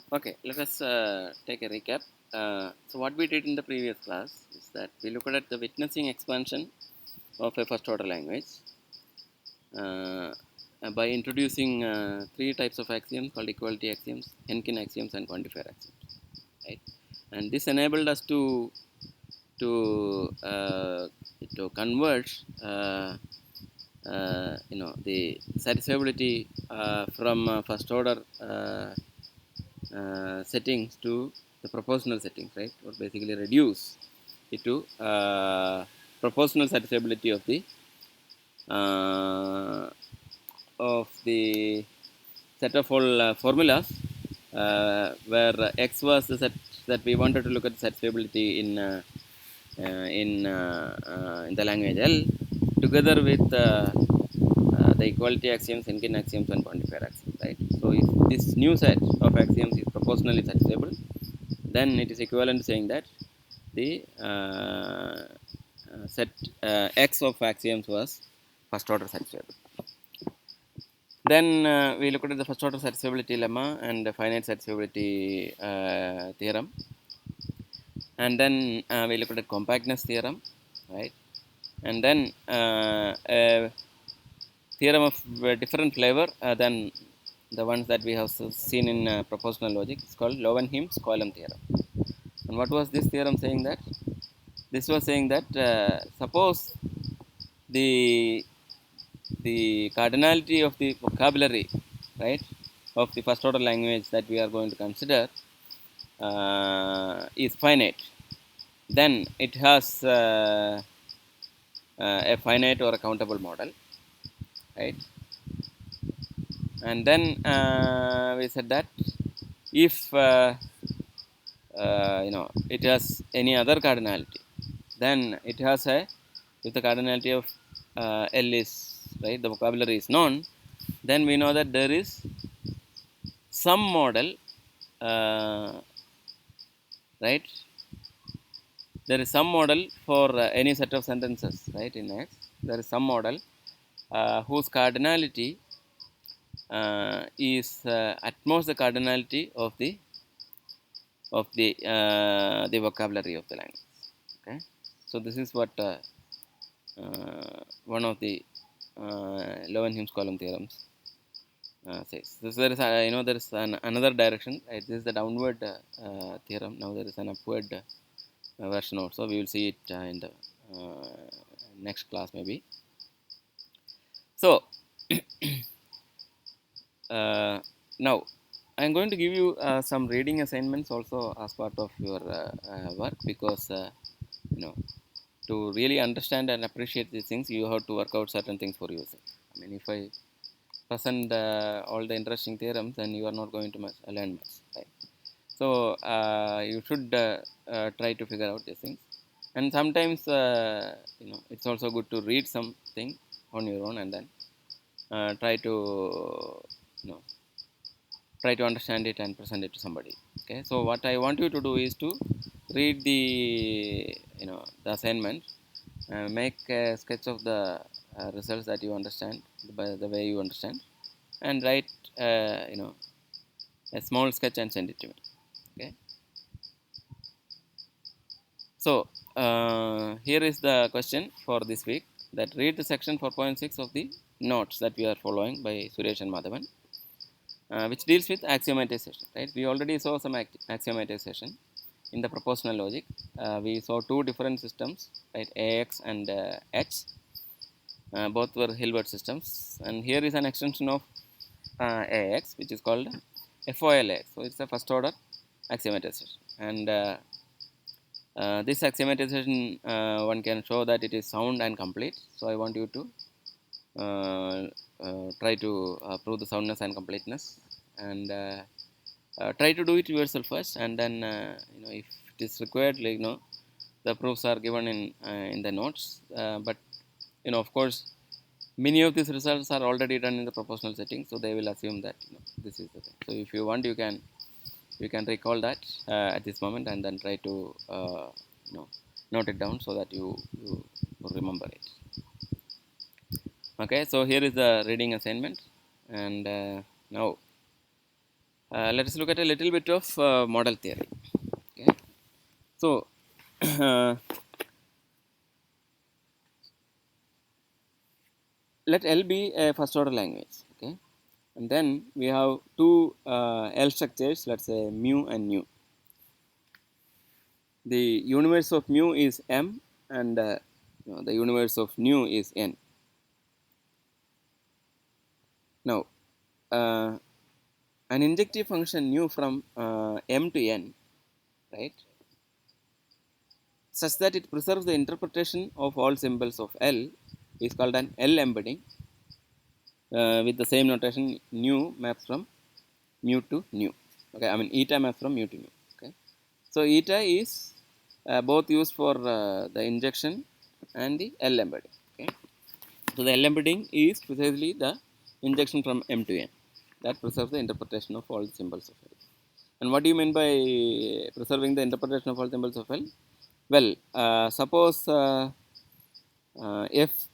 Okay, let us take a recap. So what we did in the previous class is that we looked at the witnessing expansion of a first order language uh, by introducing three types of axioms called equality axioms, Henkin axioms, and quantifier axioms. Right, and this enabled us to uh, to convert the satisfiability from first order settings to the proportional settings, right? Or basically reduce it to proportional satisfiability uh, of the set of all formulas where x was the set that we wanted to look at the satisfiability in the language L together with the equality axioms, Henkin axioms, and quantifier axioms, right? So if this new set of axioms is proportionally satisfiable, then it is equivalent to saying that the set X of axioms was first order satisfiable. Then we looked at the first order satisfiability lemma and the finite satisfiability theorem, and then we looked at compactness theorem, right? And then a theorem of different flavor than the ones that we have seen in propositional logic is called Lowenheim's Coulomb theorem. And what was this theorem saying? That this was saying that suppose the cardinality of the vocabulary, right, of the first order language that we are going to consider is finite, then it has a finite or a countable model, right? And then we said that if it has any other cardinality, then it has a, if the cardinality of L is right, the vocabulary is known, then we know that there is some model, uh, right? There is some model for any set of sentences, right? In X, there is some model whose cardinality is at most the cardinality of the vocabulary of the language. Okay, so this is what one of the Lowenheim's Coulomb theorems says. This there is there is another direction. Right? This is the downward theorem. Now there is an upward version also. We will see it in the next class maybe. So now I am going to give you some reading assignments also as part of your work, because to really understand and appreciate these things, you have to work out certain things for yourself. I mean, if I present all the interesting theorems, then you are not going to learn much, right? So you should try to figure out these things, and sometimes it's also good to read something on your own and then try to you know try to understand it and present it to somebody. Okay, so what I want you to do is to read the assignment, make a sketch of the results that you understand by the way you understand, and write a small sketch and send it to me. Okay, so here is the question for this week, that read the section 4.6 of the notes that we are following by Suresh and Madhavan, which deals with axiomatization, right? We already saw some axiomatization in the propositional logic. We saw two different systems, right? AX and H. Both were Hilbert systems, and here is an extension of AX, which is called FOLX. So it's a first order axiomatization, and this axiomatization one can show that it is sound and complete. So I want you to try to prove the soundness and completeness, and try to do it yourself first, and then if it is required, the proofs are given in the notes. But of course, many of these results are already done in the proportional setting, so they will assume that this is the thing. So if you want, you can recall that at this moment, and then try to note it down so that you remember it. Okay, so here is the reading assignment, and now Let us look at a little bit of model theory. Okay. So, let L be a first order language. Okay, and then we have two L structures. Let's say mu and nu. The universe of mu is M, and the universe of nu is N. Now, uh, an injective function nu from M to N, right, such that it preserves the interpretation of all symbols of L is called an L embedding. With the same notation, nu maps from mu to nu. Okay, I mean eta maps from mu to nu. Okay, so eta is both used for the injection and the L embedding. Okay, so the L embedding is precisely the injection from M to N that preserves the interpretation of all the symbols of L. And what do you mean by preserving the interpretation of all symbols of L? Well, suppose f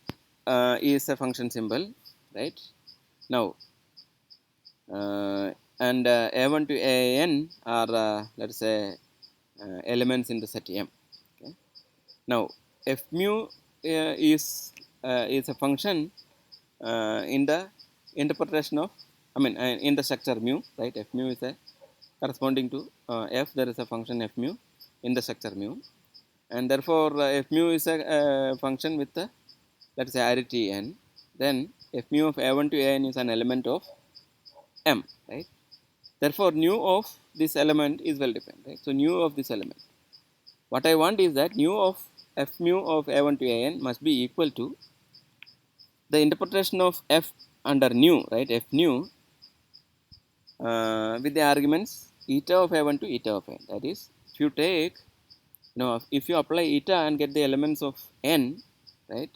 is a function symbol, right? Now, and a1 to an are let's say elements in the set M. Okay. Now, f mu is a function in the interpretation of, I mean, in the structure mu, right? F mu is a corresponding to f. There is a function f mu in the structure mu, and therefore f mu is a function with the, let's say, arity n. Then f mu of a1 to an is an element of M, right? Therefore, nu of this element is well defined, right? So, nu of this element. What I want is that nu of f mu of a1 to an must be equal to the interpretation of f under nu, right? F nu with the arguments eta of a1 to eta of n. That is, if you take, if you apply eta and get the elements of n, right,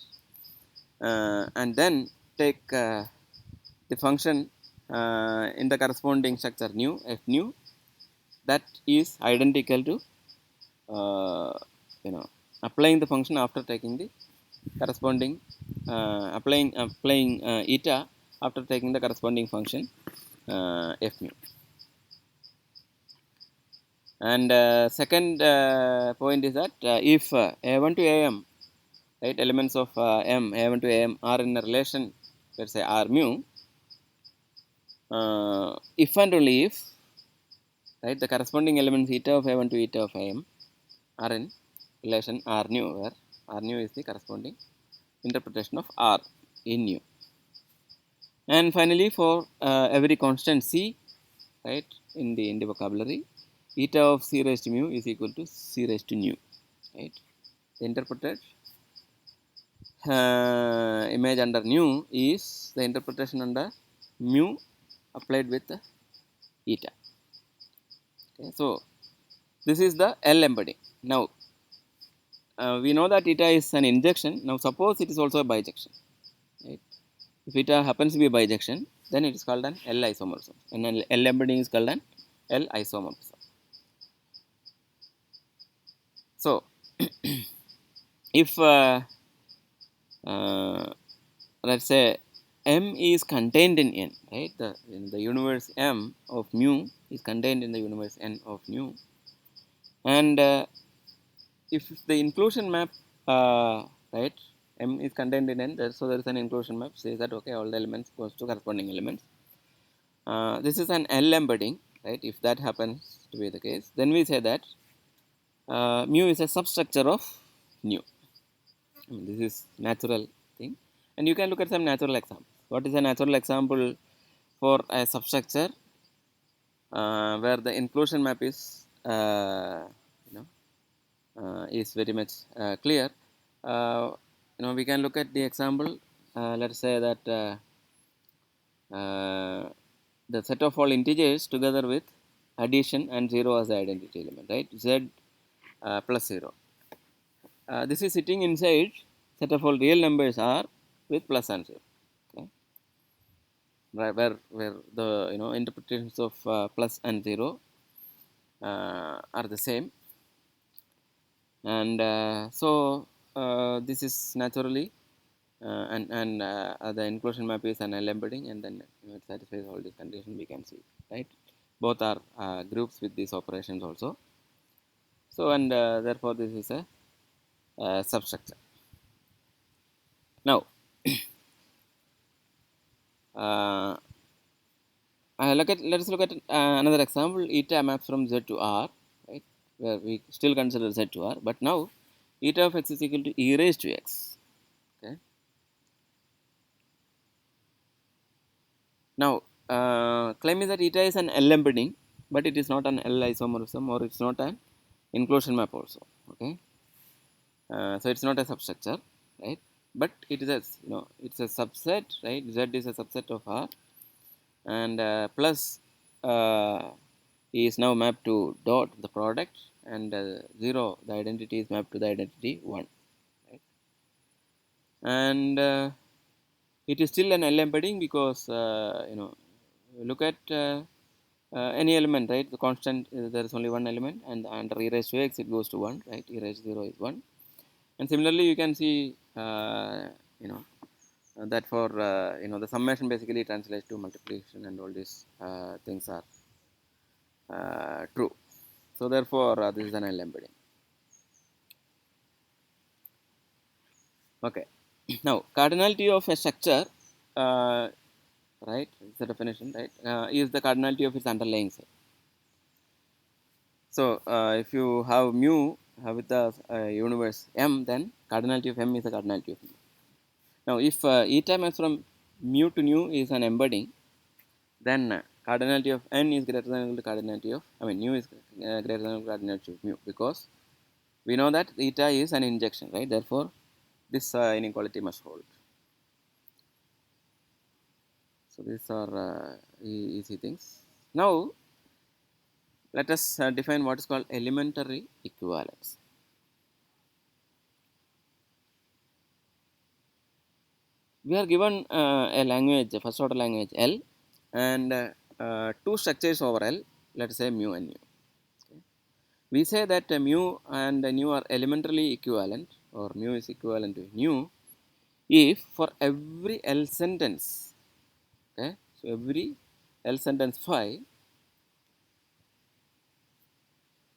and then take the function in the corresponding structure nu, f nu, that is identical to uh, you know applying the function after taking the corresponding applying eta after taking the corresponding function f mu. And second point is that if a1 to am, right, elements of m a1 to am are in a relation, let's say r mu, if and only if, right, the corresponding elements eta of a1 to eta of am are in relation r nu, where r nu is the corresponding interpretation of r in nu. And finally, for every constant c, right, in the vocabulary, eta of c raised to mu is equal to c raised to nu, right. The interpreted image under nu is the interpretation under mu applied with eta. Okay, so this is the L embedding. Now we know that eta is an injection. Now suppose it is also a bijection, right? If eta happens to be a bijection, then it is called an L isomorphism, and an L embedding is called an L isomorphism. So if let's say M is contained in N, right? In the universe M of mu is contained in the universe N of nu, and if the inclusion map, right, M is contained in N, so there is an inclusion map says that okay, all the elements goes to corresponding elements. This is an L embedding, right? If that happens to be the case, then we say that mu is a substructure of nu. I mean, this is natural thing, and you can look at some natural examples. What is a natural example for a substructure where the inclusion map is is very much clear? We can look at the example. Let's say that the set of all integers together with addition and 0 as the identity element, right? Z plus 0. This is sitting inside set of all real numbers R with plus and 0. Okay. Where the interpretations of plus and 0 are the same, and so this is naturally and the inclusion map is an L embedding, and then it satisfies all these conditions we can see, right? both are groups with these operations also. So and therefore this is a substructure. Now uh, let us look at another example. Eta maps from Z to R, right? Where we still consider Z to R, but now eta of x is equal to e raised to x. Okay. Now claim is that eta is an L embedding, but it is not an L isomorphism, or it's not an inclusion map also. Okay. So it's not a substructure, right? But it is a, it's a subset, right? Z is a subset of R, and plus is now mapped to dot the product, and 0 the identity is mapped to the identity 1, right? And it is still an L embedding because look at any element, right? The constant, there is only one element, and under e raised to x it goes to 1, right? E raised to 0 is 1. And similarly you can see you know that for the summation basically translates to multiplication, and all these things are true. So therefore this is an L embedding. Okay. Now cardinality of a structure, right, it's the definition, right, is the cardinality of its underlying set. So if you have mu with the universe M, then cardinality of M is the cardinality of mu. Now if eta maps from mu to nu is an embedding, then cardinality of n is greater than or equal to cardinality of, nu is greater than or equal to cardinality of mu, because we know that eta is an injection, right? Therefore this inequality must hold. So these are easy things. Now let us define what is called elementary equivalence. We are given a language, a first order language L, and two structures over L, let us say mu and nu. Okay. We say that mu and nu are elementarily equivalent, or mu is equivalent to nu, if for every L sentence, okay, so every L sentence phi,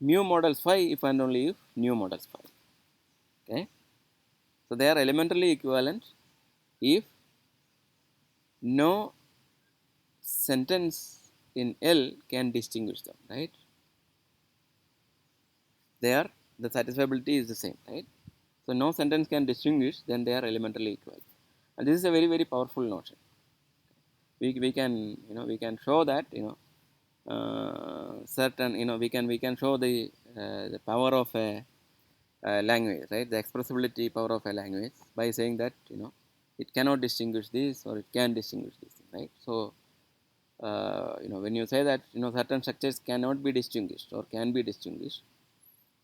mu models phi if and only if nu models phi. Okay. So they are elementarily equivalent if no sentence in L can distinguish them, right? There the satisfiability is the same, right? So no sentence can distinguish, then they are elementarily equal. And this is a very, very powerful notion. We can we can show that certain we can show the power of a language, right? The expressibility power of a language by saying that it cannot distinguish this, or it can distinguish this thing, right? So when you say that certain structures cannot be distinguished or can be distinguished,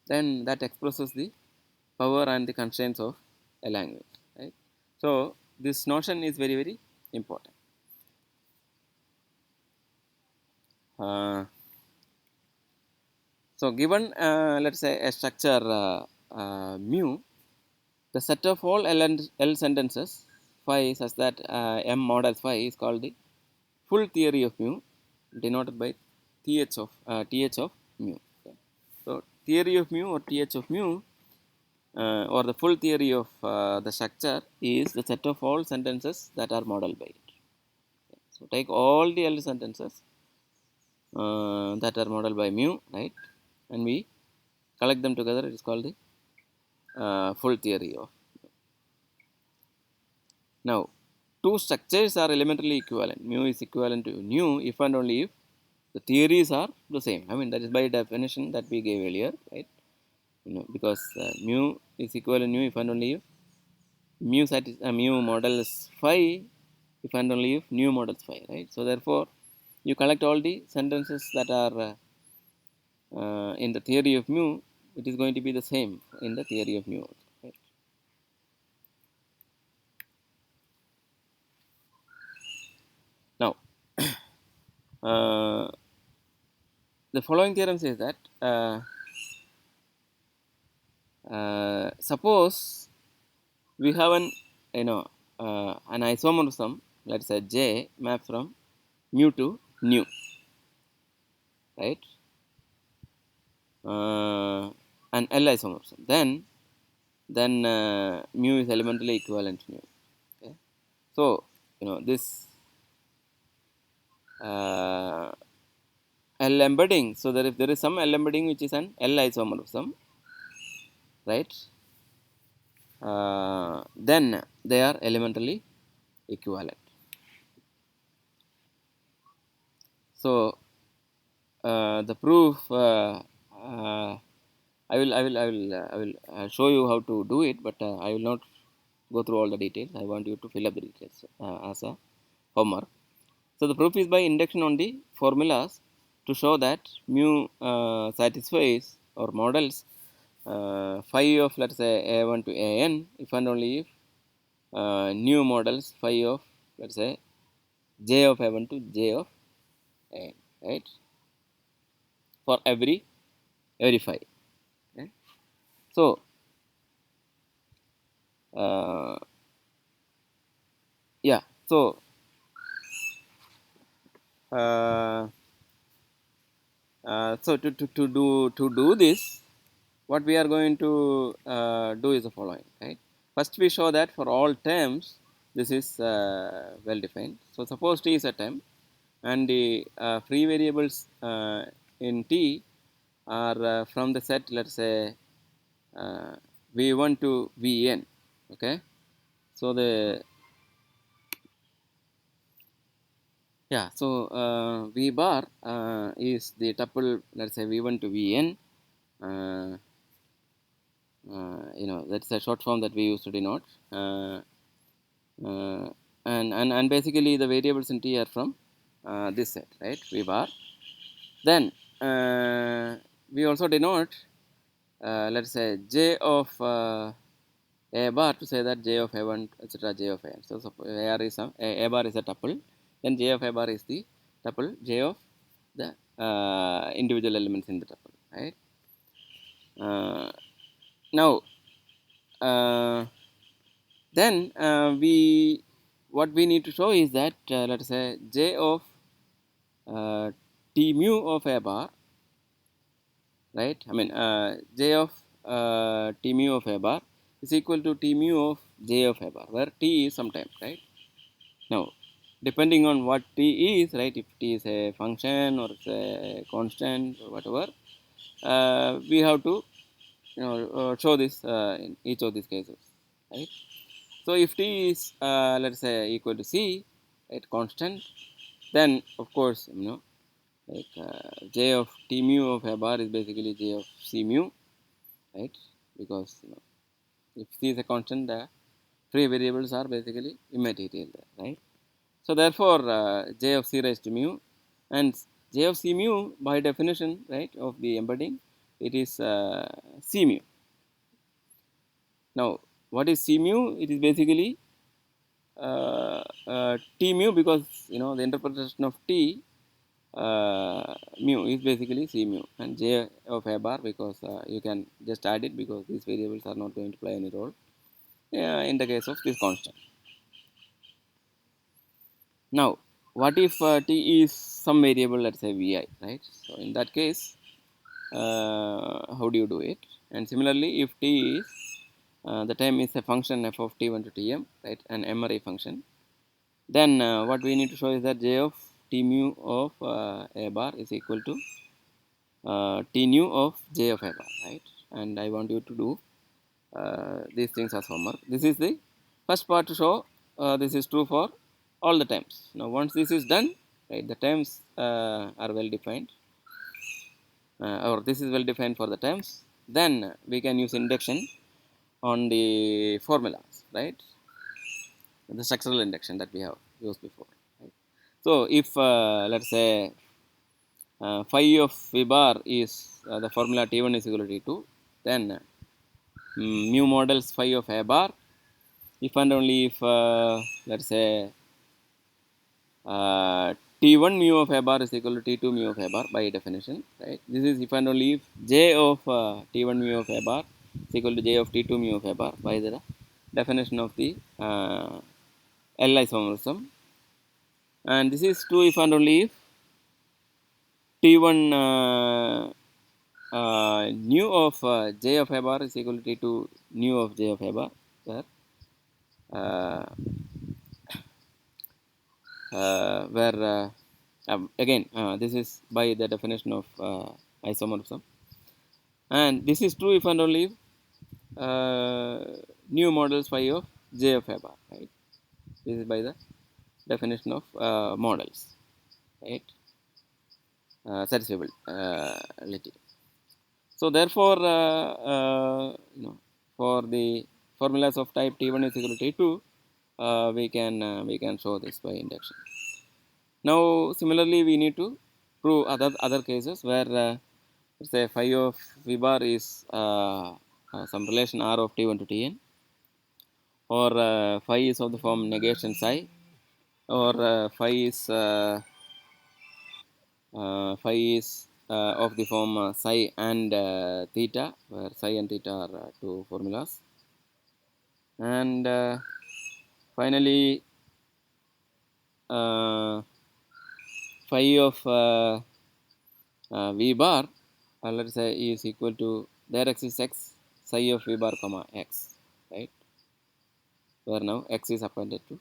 then that expresses the power and the constraints of a language, right? So this notion is very, very important. uh, so given let's say a structure mu, the set of all L sentences phi such that M models phi is called the full theory of mu, denoted by th of mu. Okay. So theory of mu, or th of mu, or the full theory of the structure, is the set of all sentences that are modeled by it. Okay. So take all the L sentences that are modeled by mu, right, and we collect them together. It is called the full theory of. Now two structures are elementarily equivalent. Mu is equivalent to nu if and only if the theories are the same. That is by definition that we gave earlier, right? Because mu is equal to nu if and only if mu models phi if and only if nu models phi, right? So therefore you collect all the sentences that are in the theory of mu, it is going to be the same in the theory of nu also, right? Now the following theorem says that suppose we have an isomorphism, let's say J maps from mu to nu. right? And L isomorphism. Then mu is elementally equivalent to mu. Okay? So this L embedding. So that if there is some L embedding which is an L isomorphism, right? Then they are elementally equivalent. So the proof I will show you how to do it, but I will not go through all the details. I want you to fill up the details as a homework. So the proof is by induction on the formulas to show that mu satisfies or models phi of, let's say, a1 to an if and only if new models phi of, let's say, j of a1 to j of an, right, for every phi. Right? So uh, yeah, so uh, to do this, what we are going to do is the following, right? First, we show that for all terms this is well defined. So suppose t is a term, and the free variables in t are from the set, let's say, v1 to vn. Okay, so the yeah, so v bar is the tuple, let's say, v1 to vn. Uh, that's a short form that we use to denote. And basically the variables in T are from this set, right, V bar. Then we also denote, let's say, J of A bar to say that J of A1, etc., J of A. So A bar is a tuple, then J of A bar is the tuple J of the individual elements in the tuple, right? Now, then what we need to show is that let us say J of T mu of A bar, right? I mean J of T mu of A bar is equal to T mu of J of A bar, where T is sometimes, right? Now, depending on what T is, right? If T is a function or it's a constant or whatever, we have to show this in each of these cases, right? So if T is let's say equal to C, right, constant, then of course like J of T mu of A bar is basically J of C mu, right? Because if C is a constant, the free variables are basically immaterial there, right? So therefore J of C raised to mu, and J of C mu by definition, right, of the embedding, it is C mu. Now what is C mu? It is basically T mu, because the interpretation of T mu is basically C mu, and J of A bar, because you can just add it because these variables are not going to play any role in the case of this constant. Now what if T is some variable, let's say Vi, right? So in that case how do you do it? And similarly, if T is the time is a function f of T1 to Tm, right, an MRE function, then what we need to show is that J of T mu of A bar is equal to T nu of J of A bar, right? And I want you to do these things as homework. This is the first part to show this is true for all the times. Now once this is done, right, the times are well defined, or this is well defined for the times, then we can use induction on the formulas, right? The structural induction that we have used before, right? So if let's say phi of V bar is the formula T1 is equal to T2, then mu models phi of A bar if and only if let's say T1 mu of A bar is equal to T2 mu of A bar by definition, right? This is if and only if J of T1 mu of A bar is equal to J of T2 mu of A bar by the definition of the L isomorphism, and this is true if and only if T1 nu of j of a bar is equal to T2 nu of j of a bar, uh, where again this is by the definition of isomorphism, and this is true if and only if new models phi of j of a bar, right. This is by the definition of models, right, satisfiable reality. So therefore, for the formulas of type T1 is equal to T2, we can show this by induction. Now similarly, we need to prove other cases where say phi of V bar is some relation R of T1 to Tn, or phi is of the form negation psi, or phi is of the form psi and theta, where psi and theta are two formulas, and finally uh, phi of V bar, let's say, is equal to their x is x, psi of V bar comma x, right, where now x is appended to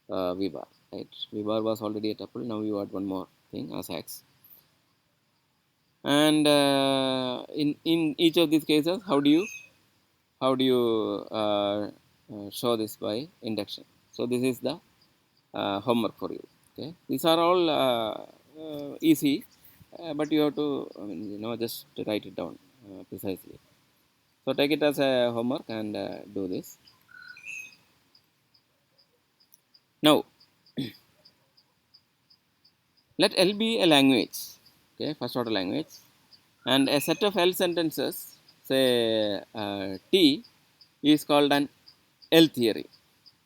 V bar, right. V bar was already a tuple, now you add one more thing as x. And in each of these cases, how do you show this by induction? So this is the homework for you. Okay, these are all easy, but you have to just to write it down precisely. So take it as a homework and do this. Now let L be a language, okay, first order language, and a set of L sentences, say T, is called an L theory.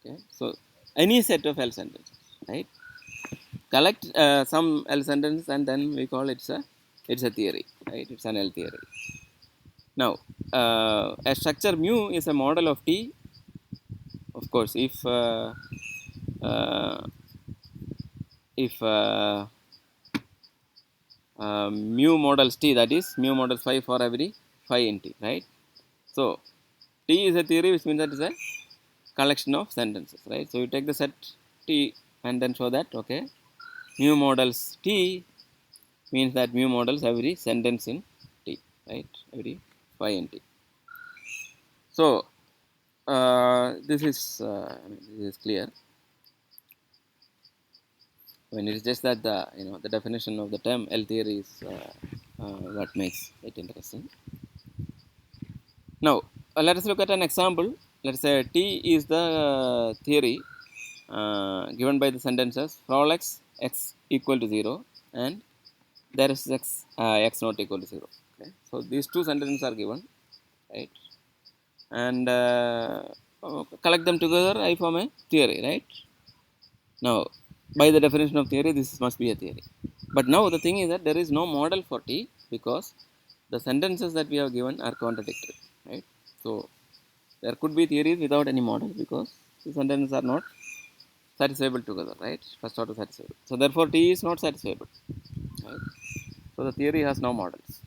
Okay, so any set of L sentences, right? Collect some L sentences and then we call it's a theory, right? It's an L theory. Now, a structure mu is a model of T. Of course, uh, if mu models T, that is mu models phi for every phi in T, right? So T is a theory, which means that is a collection of sentences, right? So you take the set T and then show that, okay, mu models T means that mu models every sentence in T, right? Every phi in T. So this is clear. When it is just that the definition of the term L theory is what makes it interesting. Now let us look at an example. Let's say T is the theory given by the sentences for all x equal to 0 and there is x not equal to 0. Okay. So these two sentences are given, right, and collect them together, I form a theory, right. Now by the definition of theory, this must be a theory. But now the thing is that there is no model for T because the sentences that we have given are contradictory, right. So there could be theories without any model because the sentences are not satisfiable together, right, first order satisfiable. So therefore T is not satisfiable, right. So the theory has no models.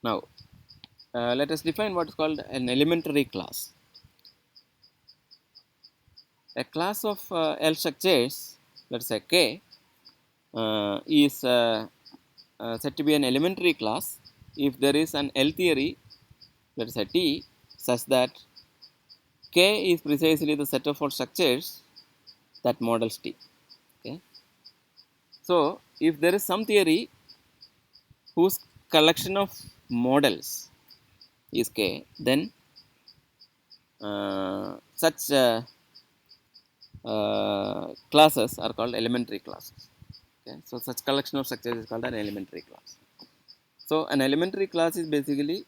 Now let us define what is called an elementary class. A class of L structures, let's say K, is said to be an elementary class if there is an L theory, let's say T, such that K is precisely the set of all structures that models T. Okay. So if there is some theory whose collection of models is K, then such classes are called elementary classes. Okay. So such collection of structures is called an elementary class. So an elementary class is basically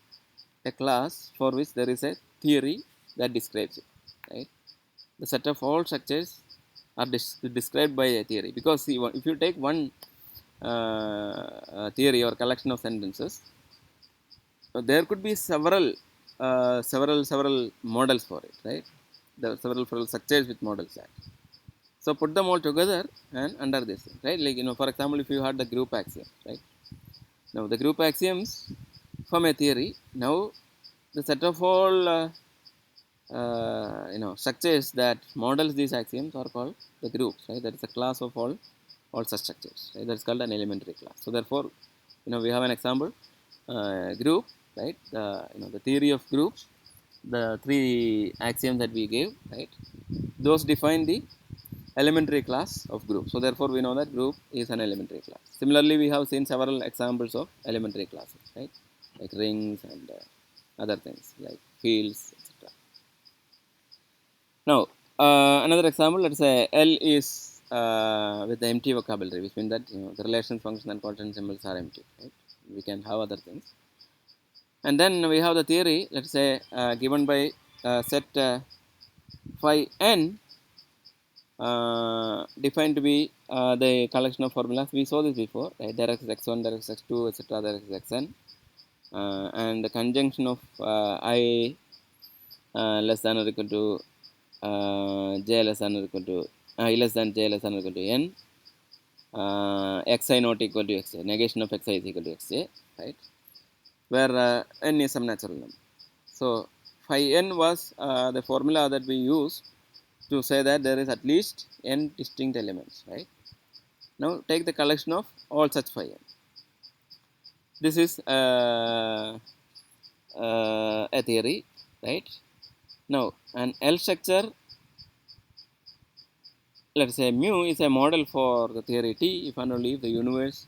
a class for which there is a theory that describes it, right. The set of all structures are described by a theory, because see, if you take one theory or collection of sentences, there could be several models for it, right. There are several structures with models that. So put them all together and under this, right? Like, for example, if you had the group axiom, right? Now the group axioms from a theory. Now the set of all structures that models these axioms are called the groups, right? That is a class of all such structures, right? That's called an elementary class. So therefore, we have an example group, right? The theory of groups, the three axioms that we gave, right? Those define the elementary class of group. So therefore, we know that group is an elementary class. Similarly, we have seen several examples of elementary classes, right? Like rings and other things like fields, etc. Now, another example, let's say L is with the empty vocabulary, which means that the relation, function, and quotient symbols are empty. Right? We can have other things, and then we have the theory. Let's say given by set phi n defined to be the collection of formulas. We saw this before. Right? There is x1, there is x2, etc. There is xn, and the conjunction of I less than or equal to j less than or equal to I less than j less than or equal to n, xi not equal to xj, negation of xi is equal to xj, right? Where n is some natural number. So phi n was the formula that we used to say that there is at least n distinct elements, right? Now take the collection of all such phi n. This is a theory, right? Now an L structure, let's say mu is a model for the theory T if and only if the universe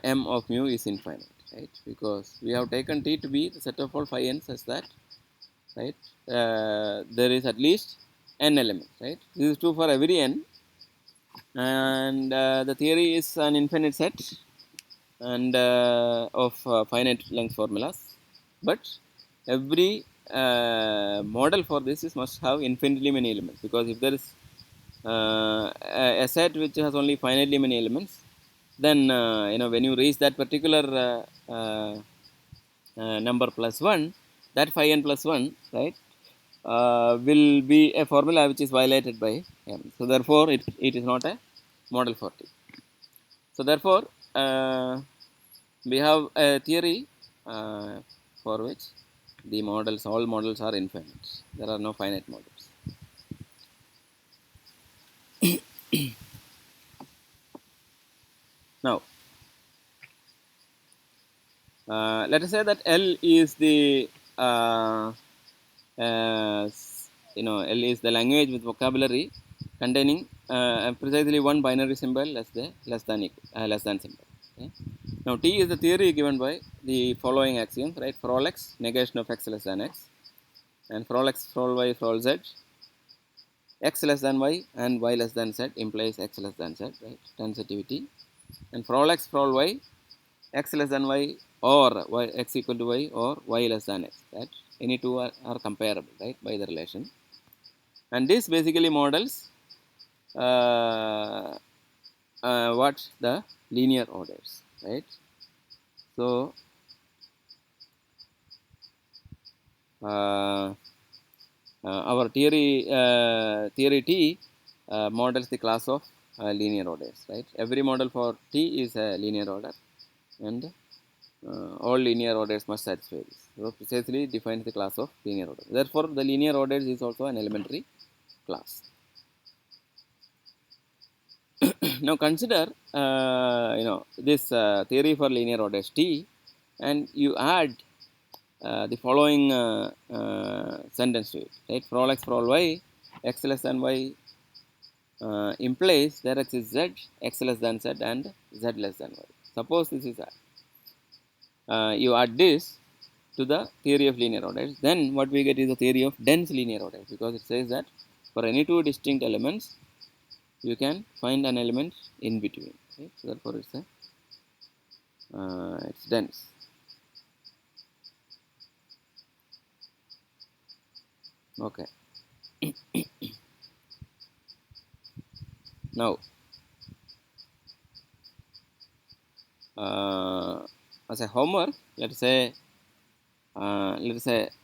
m of mu is infinite, right? Because we have taken T to be the set of all phi n such that, right, there is at least n elements, right? This is true for every n, and the theory is an infinite set and of finite length formulas, but every model for this is must have infinitely many elements, because if there is a set which has only finitely many elements, then when you reach that particular number plus 1, that phi n plus 1, right, will be a formula which is violated by m. So therefore it is not a model for T. So therefore we have a theory for which the models, all models are infinite. There are no finite models. Now let us say that L is the L is the language with vocabulary containing precisely one binary symbol less than symbol. Okay? Now T is the theory given by the following axioms, right? For all x, negation of x less than x, and for all x, for all y, for all z, x less than y and y less than z implies x less than z, right? Transitivity. And for all x, for all y, x less than y or y, x equal to y or y less than x, that any two are comparable, right, by the relation. And this basically models what the linear orders, right? So our theory T models the class of linear orders, right? Every model for T is a linear order, and all linear orders must satisfy this. So precisely defines the class of linear order. Therefore, the linear orders is also an elementary class. Now consider this theory for linear orders T, and you add the following sentence to it, right? For all x, for all y, x less than y implies that x is z, x less than z, and z less than y. Suppose this is you add this to the theory of linear orders, then what we get is the theory of dense linear orders, because it says that for any two distinct elements you can find an element in between, right? So therefore it's dense. Okay. Now as a homework, let's say L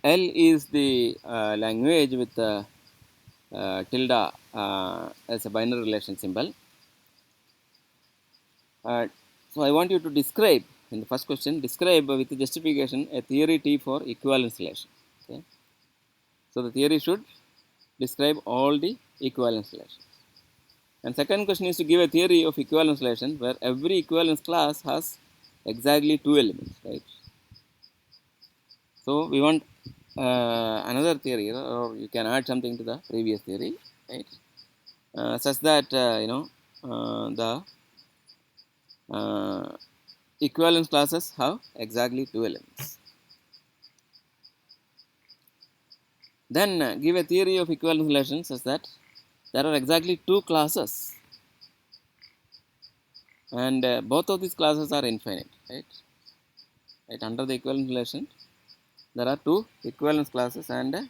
is the language with tilde as a binary relation symbol. So I want you to describe in the first question, describe with justification a theory T for equivalence relation. Okay. So the theory should describe all the equivalence relations. And second question is to give a theory of equivalence relation where every equivalence class has exactly two elements, right? So we want another theory, or you can add something to the previous theory, right? Such that the equivalence classes have exactly two elements. Then give a theory of equivalence relations such that there are exactly two classes, and both of these classes are infinite, right? Right, under the equivalence relation, there are two equivalence classes, and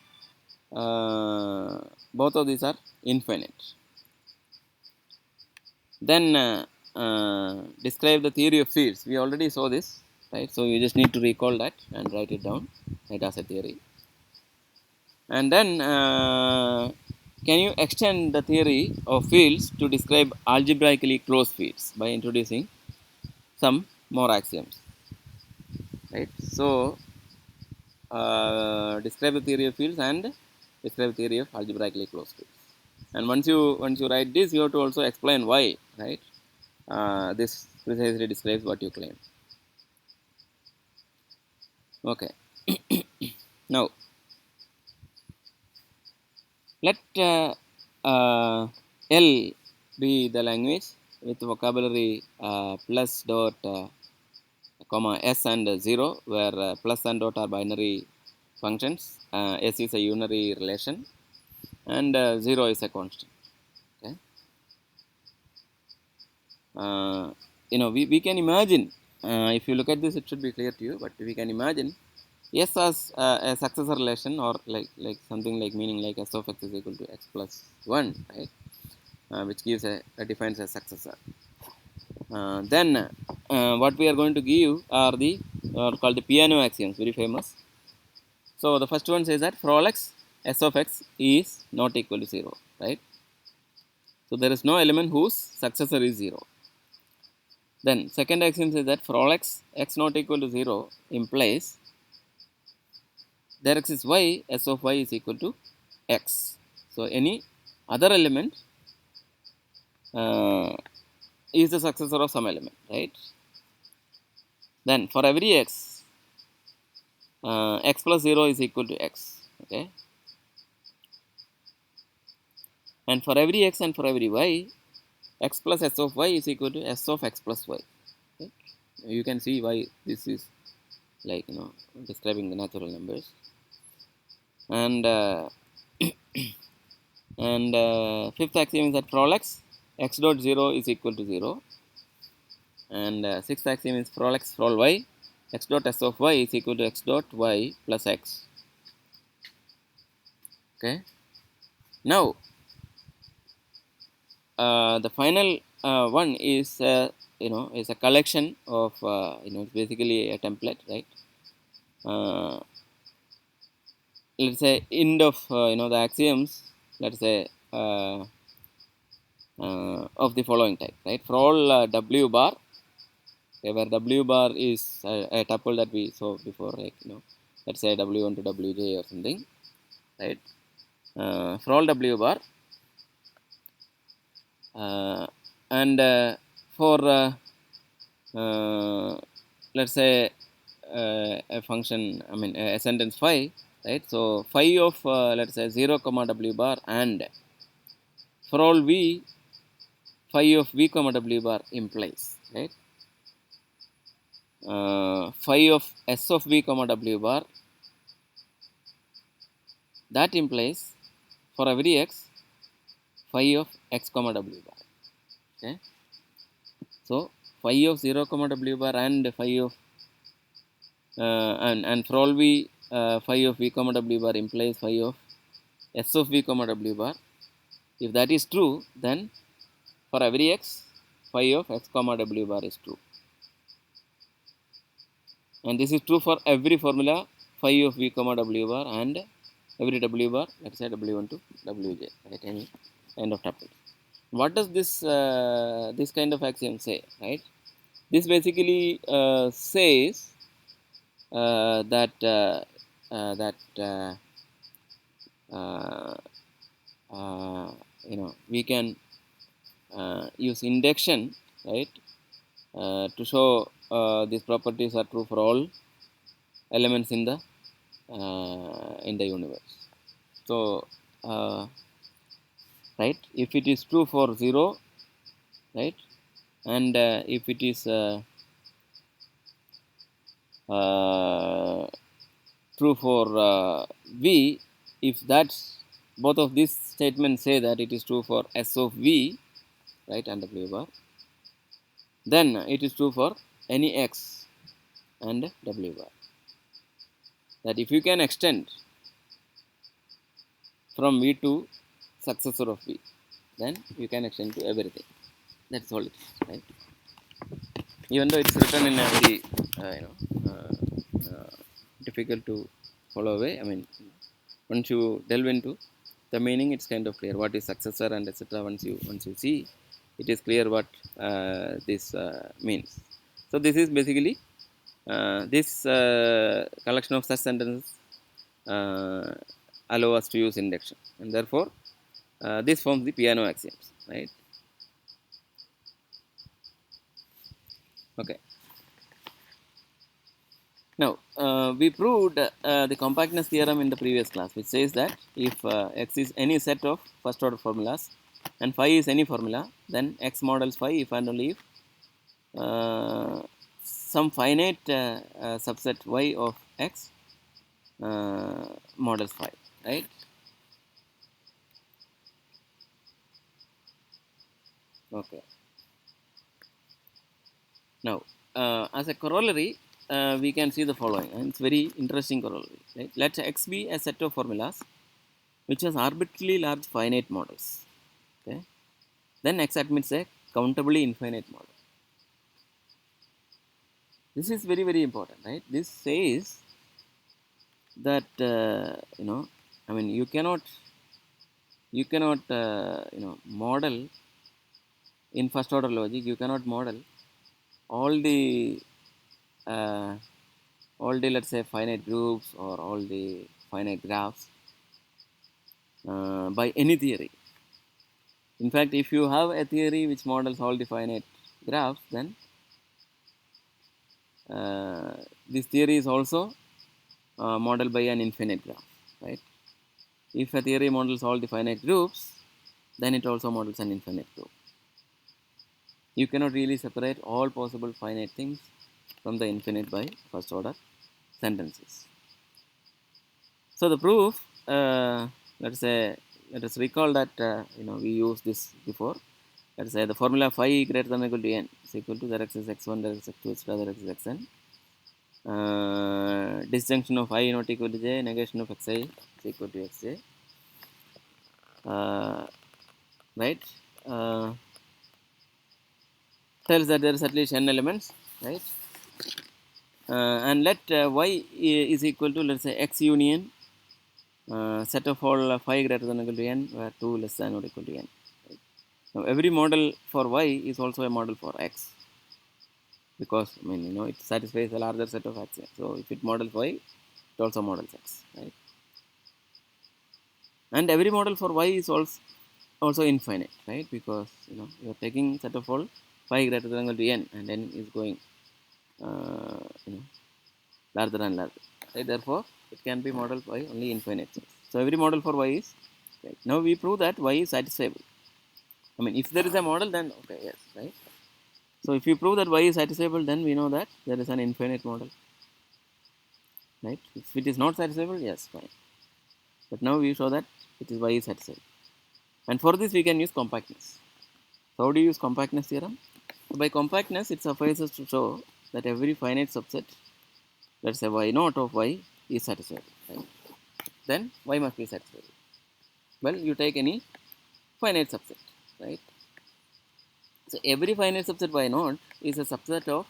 both of these are infinite. Then describe the theory of fields. We already saw this, right? So you just need to recall that and write it down, right, as a theory. And then can you extend the theory of fields to describe algebraically closed fields by introducing some more axioms, right? So describe the theory of fields and describe the theory of algebraically closed fields. And once you write this, you have to also explain why, right? This precisely describes what you claim. Okay. Now let L be the language with vocabulary plus dot comma s and 0, where plus and dot are binary functions. S is a unary relation, and 0 is a constant. Okay. We can imagine, if you look at this, it should be clear to you, but we can imagine S as a successor relation, or like something like meaning like S of x is equal to x plus 1, right? Which gives a defines a successor. Then what we are going to give are the called the Peano axioms, very famous. So the first one says that for all x, S of x is not equal to 0, right? So there is no element whose successor is 0. Then second axiom says that for all x, x not equal to 0 implies there exists y, S of y is equal to x. So any other element is the successor of some element, right? Then for every x, x plus 0 is equal to x, okay? And for every x and for every y, x plus s of y is equal to s of x plus y. Okay? You can see why this is like describing the natural numbers. And fifth axiom is that for all x, x dot 0 is equal to 0. And sixth axiom is for all x for all y, x dot s of y is equal to x dot y plus x. Okay. Now the final one is is a collection of it's basically a template, right? Let's say end of the axioms, let's say of the following type, right? For all w bar, okay, where w bar is a tuple that we saw before, like let's say w1 to wj or something, right? For all w bar, and for let's say a function, I mean a sentence phi, right? So phi of let's say 0 comma w bar, and for all v, phi of v comma w bar implies, right? Phi of s of v comma w bar, that implies for every x, phi of x comma w bar. Okay. So phi of 0 comma w bar and phi of and for all v, phi of v comma w bar implies phi of s of v comma w bar. If that is true, then for every x, phi of x comma w bar is true. And this is true for every formula phi of v comma w bar and every W bar, let's say W1 to Wj, right? Any kind of tuple. What does this kind of axiom say, right? This basically says that uh, we can use induction, right, to show these properties are true for all elements in the universe. So right, if it is true for 0, right, and if it is true for v, if that's both of these statements say that it is true for S of v, right, and W bar, then it is true for any x and W bar. That if you can extend from v to successor of v, then you can extend to everything. That's all it is, right? Even though it's written in a very difficult to follow way. I mean, once you delve into the meaning, it's kind of clear what is successor and etc. Once you see, it is clear what this means. So this is basically this collection of such sentences allow us to use induction, and therefore this forms the Peano axioms, right? Okay. Now, we proved the compactness theorem in the previous class, which says that if x is any set of first order formulas and phi is any formula, then x models phi if and only if some finite subset y of x models phi, right? Okay. Now, as a corollary, we can see the following, and it's very interesting corollary. Right? Let x be a set of formulas which has arbitrarily large finite models. Okay, then x admits a countably infinite model. This is very, very important, right? This says that I mean, you cannot model in first order logic. You cannot model all the uh, let's say finite groups or all the finite graphs by any theory. In fact, if you have a theory which models all the finite graphs, then this theory is also modeled by an infinite graph, right? If a theory models all the finite groups, then it also models an infinite group. You cannot really separate all possible finite things from the infinite by first order sentences. So the proof, let us recall that we used this before. Let's say the formula phi greater than or equal to n is equal to there x is x1, there x is x2, etc. there x is xn. Disjunction of I not equal to j, negation of xi is equal to xj. Right? Tells that there is at least n elements, right? And let y is equal to, let's say, x union set of all phi greater than or equal to n, where 2 less than or equal to n. Right? Now, every model for y is also a model for x, because I mean it satisfies a larger set of axioms. So if it models y, it also models x, right? And every model for y is also infinite, right? Because you are taking set of all phi greater than or equal to n, and n is going larger and larger, right? Therefore it can be modeled by only infinite things. So every model for y is right. Now we prove that y is satisfiable. I mean, if there is a model, then okay, yes, right? So if you prove that y is satisfiable, then we know that there is an infinite model, right? If it is not satisfiable, yes, fine. But now we show that it is y is satisfiable, and for this we can use compactness. So how do you use compactness theorem? So by compactness, it suffices to show that every finite subset, let's say y naught of y, is satisfiable, right? Then y must be satisfiable. Well, you take any finite subset, right? So every finite subset y naught is a subset of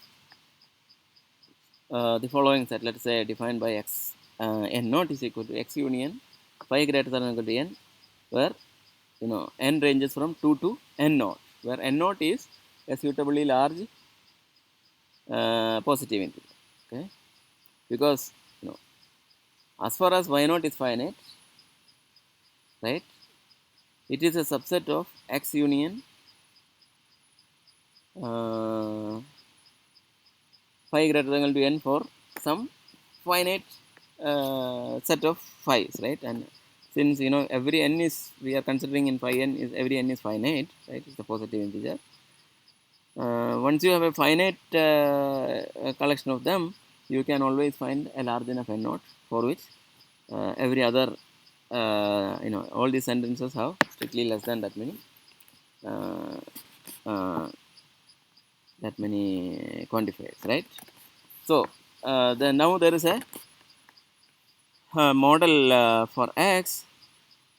the following set, let's say defined by x n naught is equal to x union phi greater than or equal to n, where n ranges from 2 to n naught, where n naught is a suitably large positive integer. Okay, because as far as y naught is finite, right, it is a subset of x union phi greater than or equal to n for some finite set of phi's, right? And since every n is, we are considering in phi n is every n is finite, right? It's a positive integer. Once you have a finite collection of them, you can always find a large enough n naught for which every other all these sentences have strictly less than that many uh, uh, quantifiers, right? So then now there is a model for x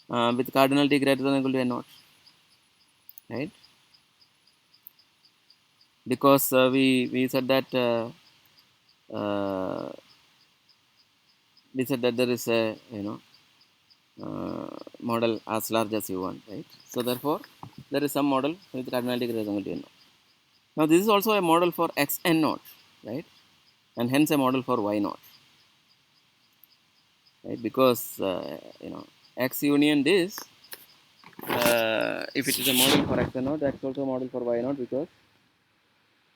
with cardinality greater than or equal to n naught, right? Because we said that uh, there is a model as large as you want, right? So therefore there is some model with cardinality greater than or equal to n naught. Now this is also a model for x n naught, right? And hence a model for y naught, right? Because x union this, if it is a model for x n naught, that's also a model for y naught, because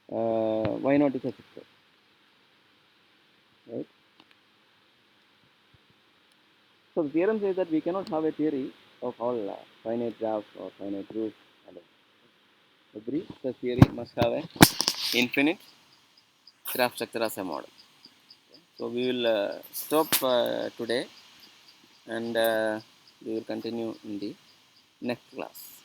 y naught is a fixed, right? So the theorem says that we cannot have a theory of all finite graphs or finite groups. Every such theory must have a infinite graph structure as a model. So we will stop today, and we will continue in the next class.